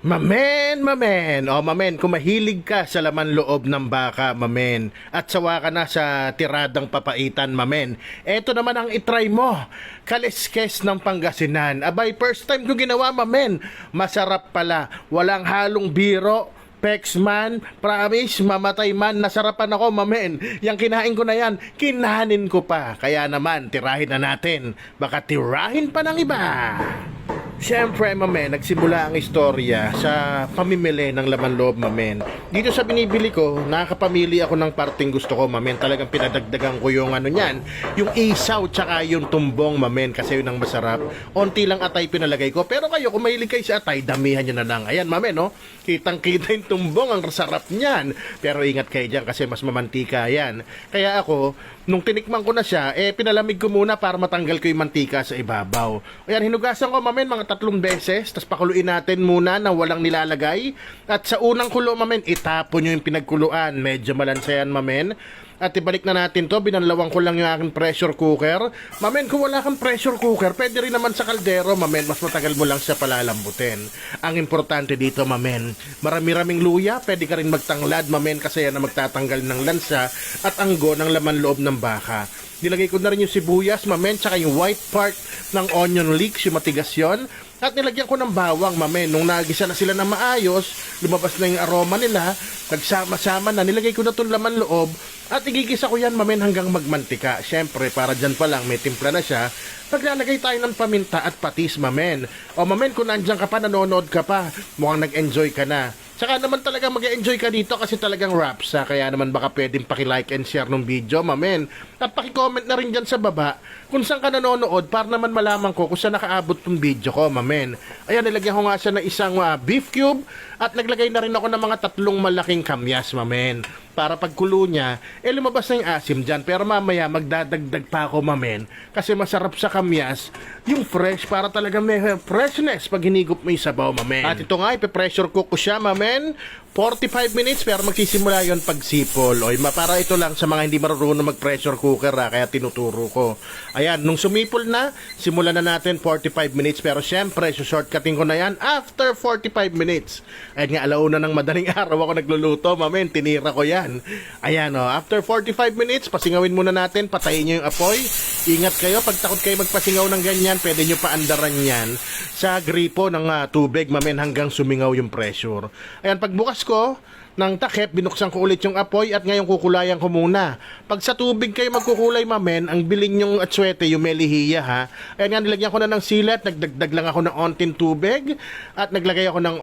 Mamen. O mamen, kung mahilig ka sa laman loob ng baka, mamen, at sawa ka na sa tiradang papaitan, mamen, eto naman ang itry mo. Kaliskes ng Pangasinan. Abay, first time ko ginawa, mamen. Masarap pala. Walang halong biro. Pex man, promise, mamatay man, nasarapan ako, mamen. Yang kinain ko na yan, kinahanin ko pa. Kaya naman, tirahin na natin. Baka tirahin pa ng iba. Siyempre, mamen, nagsimula ang istorya sa pamimili ng laman loob, mamen. Dito sa binibili ko, nakakapamili ako ng parting gusto ko, mamen. Talagang pinadagdagan ko yung ano niyan, yung isaw tsaka yung tumbong, mamen, kasi yun ang masarap. Onti lang atay pinalagay ko. Pero kayo, kung mahilig kayo sa atay, damihan nyo na lang. Ayan, mamen, no? Kitang-kita yung tumbong, ang sarap niyan. Pero ingat kayo dyan kasi mas mamantika yan. Kaya ako, nung tinikman ko na siya, pinalamig ko muna para matanggal ko yung mantika sa ibabaw. Ayan, hinugasan ko, mamen, mga 3 beses, tapos pakuluin natin muna na walang nilalagay. At sa unang kulo, mamen, itapon nyo yung pinagkuluan. Medyo malansa yan, mamen. At ibalik na natin to, binanlawang ko lang yung aking pressure cooker. Mamen, kung wala kang pressure cooker, pwede rin naman sa kaldero, mamen, mas matagal mo lang siya palalambutin. Ang importante dito, mamen, marami-raming luya, pwede ka rin magtanglad, mamen, kasi yan ang magtatanggal ng lansa at anggo ng laman loob ng baka. Nilagay ko na rin yung sibuyas, mamen, tsaka yung white part ng onion leeks, yung matigas yun. At nilagyan ko ng bawang, mamen. Nung nagisa na sila ng maayos, lumabas na yung aroma nila, nagsama-sama na, nilagay ko na itong laman loob, at igigisa ko yan, mamen, hanggang magmantika. Siyempre, para dyan pa lang, may timpla na siya, naglalagay tayo ng paminta at patis, mamen. O mamen, kung nandyan ka pa, nanonood ka pa, mukhang nag-enjoy ka na. Saka naman talaga mag-enjoy ka dito kasi talagang raps ha. Kaya naman baka pwedeng paki-like and share ng video, mamen. At paki-comment na rin dyan sa baba kung saan ka nanonood para naman malaman ko kung saan nakaabot tong video ko, mamen. Ayan, nilagyan ko nga siya ng isang beef cube at naglagay na rin ako ng mga 3 malaking kamyas, mamen. Para pagkulo niya, lumabas na yung asim dyan. Pero mamaya, magdadagdag pa ako, mamen. Kasi masarap sa kamyas, yung fresh, para talaga may freshness pag hinigop mo yung sabaw, mamen. At ito nga, ipe-pressure cook ko siya, mamen. 45 minutes, pero magsisimula yon pag sipol. O, para ito lang sa mga hindi marunong mag-pressure cooker, kaya tinuturo ko. Ayan, nung sumipol na, simulan na natin 45 minutes. Pero syempre, shortcutting ko na yan after 45 minutes. Ayan nga, alauna ng madaling araw ako nagluluto, mamen, tinira ko yan. Ayan, after 45 minutes, pasingawin muna natin, patayin nyo yung apoy. Ingat kayo, pag takot kayo magpasingaw ng ganyan, pwede nyo paandaran yan sa gripo ng tubig, mamen, hanggang sumingaw yung pressure. Ayan, pagbukas ko ng takip, binuksan ko ulit yung apoy at ngayon kukulayan ko muna. Pag sa tubig kayo magkukulay, mamen, ang biling yung atswete, yung melihiya ha. Ayan nga, nilagyan ko na ng silat, nagdagdag lang ako ng onting tubig at naglagay ako ng